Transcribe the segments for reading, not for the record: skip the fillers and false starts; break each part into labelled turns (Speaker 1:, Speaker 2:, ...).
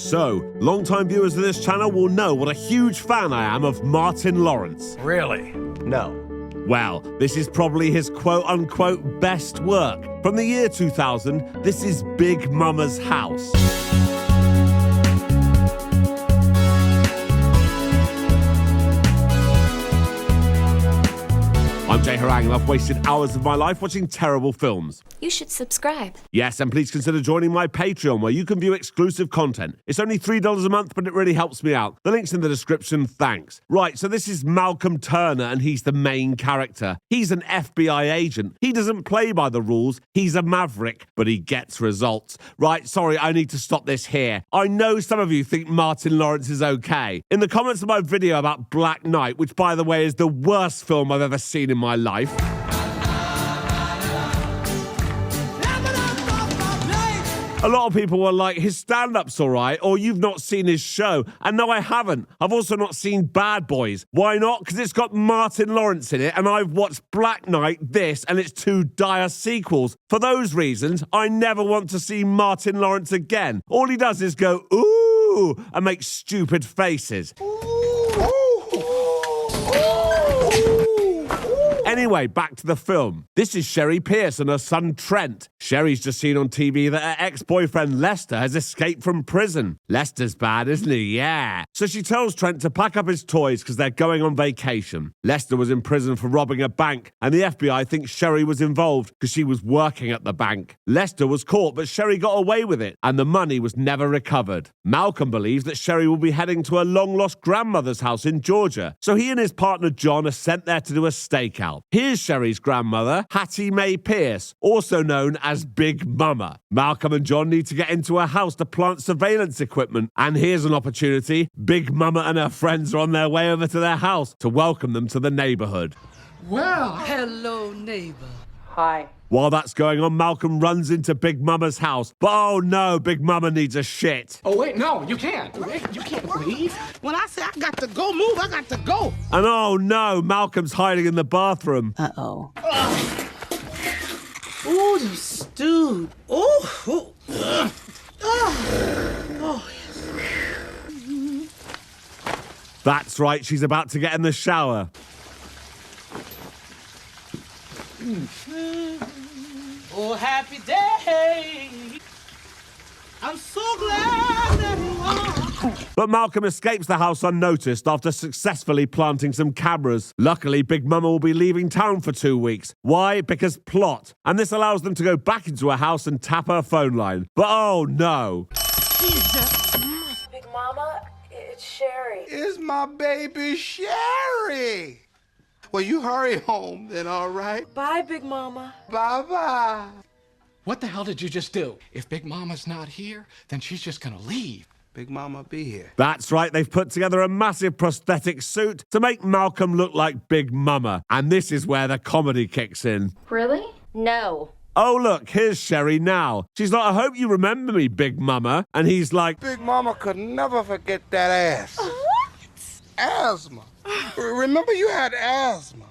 Speaker 1: So, long-time viewers of this channel will know what a huge fan I am of Martin Lawrence.
Speaker 2: Really?
Speaker 3: No.
Speaker 1: Well, this is probably his quote-unquote best work. From the year 2000, this is Big Momma's House. I'm Jay Harangue and I've wasted hours of my life watching terrible films.
Speaker 4: You should subscribe.
Speaker 1: Yes, and please consider joining my Patreon where you can view exclusive content. It's only $3 a month, but it really helps me out. The link's in the description, thanks. Right, so this is Malcolm Turner and he's the main character. He's an FBI agent. He doesn't play by the rules. He's a maverick, but he gets results. Right, sorry, I need to stop this here. I know some of you think Martin Lawrence is okay. In the comments of my video about Black Knight, which by the way is the worst film I've ever seen in my life, a lot of people were like, his stand-up's all right, or you've not seen his show. And no, I haven't. I've also not seen Bad Boys. Why not? Because it's got Martin Lawrence in it, and I've watched Black Knight, this, and its two dire sequels. For those reasons, I never want to see Martin Lawrence again. All he does is go, ooh, and make stupid faces. Anyway, back to the film. This is Sherry Pierce and her son Trent. Sherry's just seen on TV that her ex-boyfriend Lester has escaped from prison. Lester's bad, isn't he? Yeah. So she tells Trent to pack up his toys because they're going on vacation. Lester was in prison for robbing a bank, and the FBI thinks Sherry was involved because she was working at the bank. Lester was caught, but Sherry got away with it, and the money was never recovered. Malcolm believes that Sherry will be heading to her long-lost grandmother's house in Georgia, so he and his partner John are sent there to do a stakeout. Here's Sherry's grandmother, Hattie Mae Pierce, also known as Big Momma. Malcolm and John need to get into her house to plant surveillance equipment, and here's an opportunity. Big Momma and her friends are on their way over to their house to welcome them to the neighborhood.
Speaker 5: Well, hello, neighbor.
Speaker 3: Hi.
Speaker 1: While that's going on, Malcolm runs into Big Momma's house. But oh no, Big Momma needs a shit.
Speaker 5: Oh, wait, no, you can't. Wait, you can't leave. When I say I got to go move, I got to go.
Speaker 1: And oh no, Malcolm's hiding in the bathroom.
Speaker 6: Uh-oh.
Speaker 5: Ooh, you stewed. Oh, oh, yes.
Speaker 1: That's right, she's about to get in the shower.
Speaker 5: Oh, happy day. I'm so glad that you are.
Speaker 1: But Malcolm escapes the house unnoticed after successfully planting some cameras. Luckily, Big Momma will be leaving town for 2 weeks. Why? Because plot. And this allows them to go back into her house and tap her phone line. But oh no.
Speaker 7: Big Momma, it's Sherry.
Speaker 8: It's my baby Sherry. Well, you hurry home then, all right?
Speaker 7: Bye, Big Momma.
Speaker 8: Bye-bye.
Speaker 2: What the hell did you just do? If Big Mama's not here, then she's just gonna leave.
Speaker 8: Big Mama be here.
Speaker 1: That's right, they've put together a massive prosthetic suit to make Malcolm look like Big Momma. And this is where the comedy kicks in.
Speaker 4: Really? No.
Speaker 1: Oh look, here's Sherry now. She's like, I hope you remember me, Big Momma. And he's like,
Speaker 8: Big Mama could never forget that ass.
Speaker 7: What?
Speaker 8: Asthma. Remember you had asthma.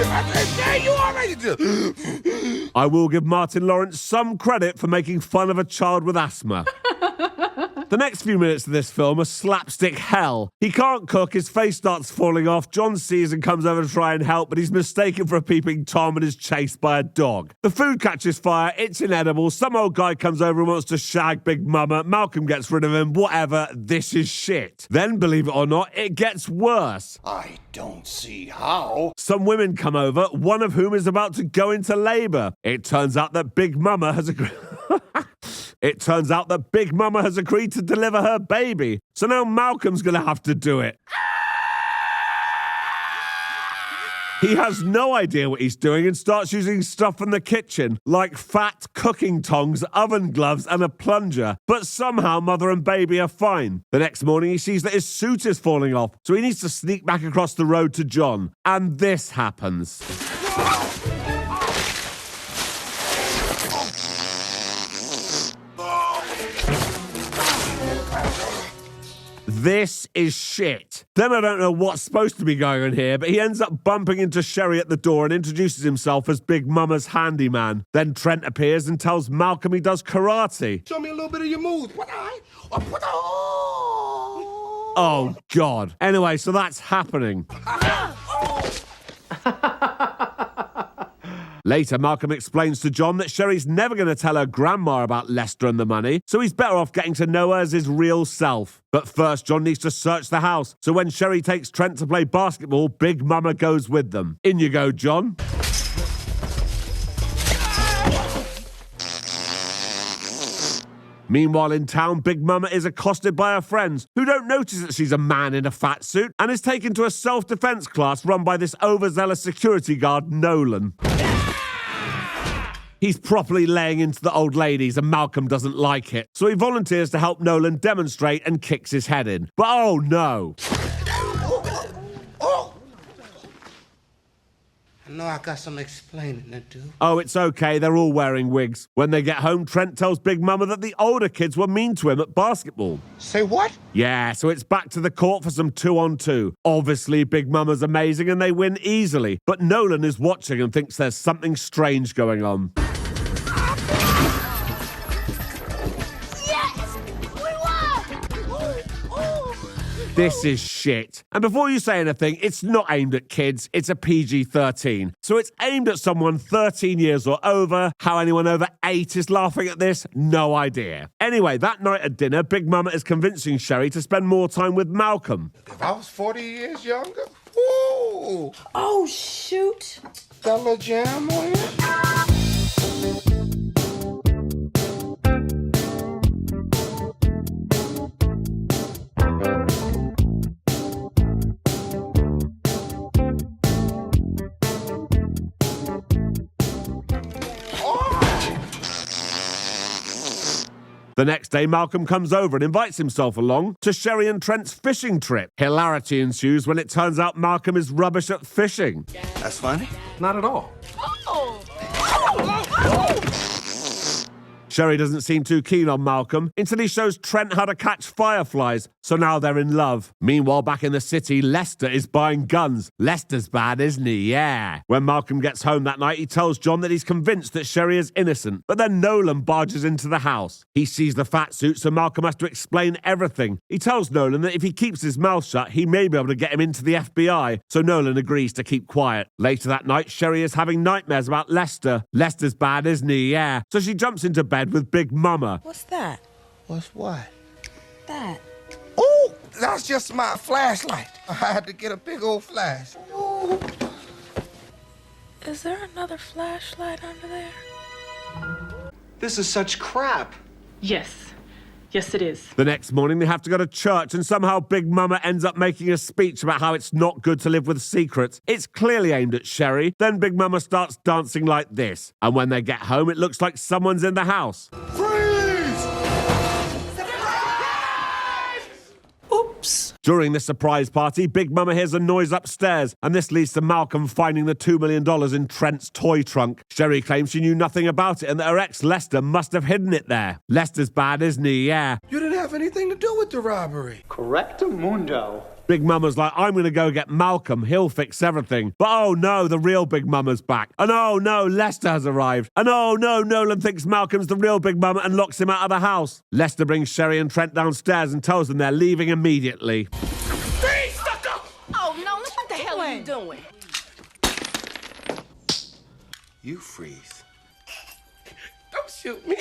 Speaker 8: I said, you already do.
Speaker 1: I will give Martin Lawrence some credit for making fun of a child with asthma. The next few minutes of this film are slapstick hell. He can't cook, his face starts falling off, John sees and comes over to try and help, but he's mistaken for a peeping Tom and is chased by a dog. The food catches fire, it's inedible, some old guy comes over and wants to shag Big Momma, Malcolm gets rid of him, whatever, this is shit. Then, believe it or not, it gets worse.
Speaker 8: I don't see how.
Speaker 1: Some women come over, one of whom is about to go into labor. It turns out that Big Momma has agreed... It turns out that Big Momma has agreed to deliver her baby. So now Malcolm's going to have to do it. He has no idea what he's doing and starts using stuff from the kitchen, like fat cooking tongs, oven gloves, and a plunger. But somehow mother and baby are fine. The next morning he sees that his suit is falling off, so he needs to sneak back across the road to John. And this happens. This is shit. Then I don't know what's supposed to be going on here, but he ends up bumping into Sherry at the door and introduces himself as Big Mama's handyman. Then Trent appears and tells Malcolm he does karate.
Speaker 8: Show me a little bit of your moves.
Speaker 1: Oh, God. Anyway, so that's happening. Later, Malcolm explains to John that Sherry's never going to tell her grandma about Lester and the money, so he's better off getting to know her as his real self. But first, John needs to search the house, so when Sherry takes Trent to play basketball, Big Mama goes with them. In you go, John. Meanwhile, in town, Big Mama is accosted by her friends, who don't notice that she's a man in a fat suit, and is taken to a self-defense class run by this overzealous security guard, Nolan. He's properly laying into the old ladies, and Malcolm doesn't like it, so he volunteers to help Nolan demonstrate and kicks his head in. But oh no!
Speaker 8: No, I got some explaining to do.
Speaker 1: Oh, it's okay, they're all wearing wigs. When they get home, Trent tells Big Mama that the older kids were mean to him at basketball.
Speaker 8: Say what?
Speaker 1: Yeah, so it's back to the court for some 2-on-2. Obviously, Big Mama's amazing and they win easily, but Nolan is watching and thinks there's something strange going on. This is shit. And before you say anything, it's not aimed at kids, it's a PG-13. So it's aimed at someone 13 years or over. How anyone over 8 is laughing at this? No idea. Anyway, that night at dinner, Big Mama is convincing Sherry to spend more time with Malcolm.
Speaker 8: If I was 40 years younger, woo!
Speaker 7: Oh, shoot.
Speaker 8: Got a little jam on you?
Speaker 1: The next day, Malcolm comes over and invites himself along to Sherry and Trent's fishing trip. Hilarity ensues when it turns out Malcolm is rubbish at fishing.
Speaker 8: That's funny.
Speaker 2: Not at all.
Speaker 1: Sherry doesn't seem too keen on Malcolm until he shows Trent how to catch fireflies, so now they're in love. Meanwhile, back in the city, Lester is buying guns. Lester's bad, isn't he? Yeah. When Malcolm gets home that night, he tells John that he's convinced that Sherry is innocent, but then Nolan barges into the house. He sees the fat suit, so Malcolm has to explain everything. He tells Nolan that if he keeps his mouth shut, he may be able to get him into the FBI, so Nolan agrees to keep quiet. Later that night, Sherry is having nightmares about Lester. Lester's bad, isn't he? Yeah. So she jumps into bed with Big Mama.
Speaker 7: What's that?
Speaker 8: What's what?
Speaker 7: That.
Speaker 8: Oh, that's just my flashlight. I had to get a big old flash. Ooh.
Speaker 7: Is there another flashlight under there?
Speaker 3: This is such crap.
Speaker 6: Yes. Yes, it is.
Speaker 1: The next morning, they have to go to church, and somehow Big Mama ends up making a speech about how it's not good to live with secrets. It's clearly aimed at Sherry. Then Big Mama starts dancing like this. And when they get home, it looks like someone's in the house.
Speaker 8: Freeze!
Speaker 7: Oops.
Speaker 1: During the surprise party, Big Mama hears a noise upstairs, and this leads to Malcolm finding the $2 million in Trent's toy trunk. Sherry claims she knew nothing about it and that her ex Lester must have hidden it there. Lester's bad, isn't he? Yeah.
Speaker 8: You didn't have anything to do with the robbery.
Speaker 3: Correctamundo.
Speaker 1: Big Mama's like, I'm going to go get Malcolm. He'll fix everything. But oh no, the real Big Mama's back. And oh no, Lester has arrived. And oh no, Nolan thinks Malcolm's the real Big Mama and locks him out of the house. Lester brings Sherry and Trent downstairs and tells them they're leaving immediately.
Speaker 5: Freeze, sucker!
Speaker 7: Oh, no, what the hell are you doing?
Speaker 8: You freeze.
Speaker 5: Don't shoot me.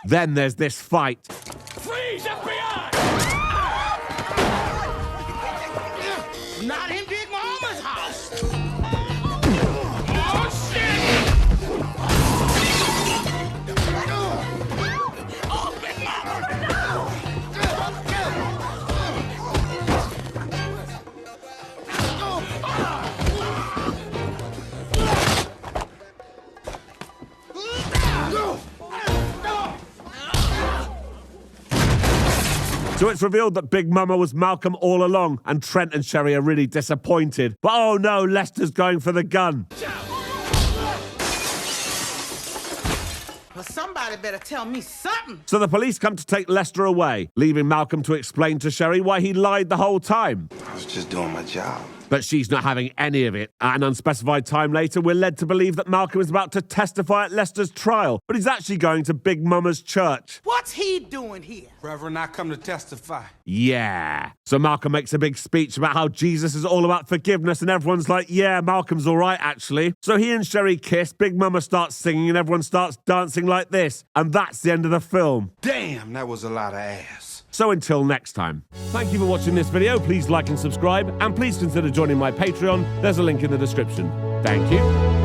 Speaker 1: Then there's this fight.
Speaker 5: Freeze, FBI! Not in Big Mama's house. Oh, shit! Oh, Big Mama!
Speaker 1: So it's revealed that Big Mama was Malcolm all along, and Trent and Sherry are really disappointed. But oh no, Lester's going for the gun.
Speaker 5: Well, somebody better tell me something.
Speaker 1: So the police come to take Lester away, leaving Malcolm to explain to Sherry why he lied the whole time.
Speaker 8: I was just doing my job.
Speaker 1: But she's not having any of it. At an unspecified time later, we're led to believe that Malcolm is about to testify at Lester's trial, but he's actually going to Big Mama's church.
Speaker 5: What's he doing here?
Speaker 8: Reverend, I come to testify.
Speaker 1: Yeah. So Malcolm makes a big speech about how Jesus is all about forgiveness, and everyone's like, yeah, Malcolm's all right, actually. So he and Sherry kiss, Big Mama starts singing, and everyone starts dancing like this. And that's the end of the film.
Speaker 8: Damn, that was a lot of ass.
Speaker 1: So until next time. Thank you for watching this video. Please like and subscribe, and please consider joining my Patreon. There's a link in the description. Thank you.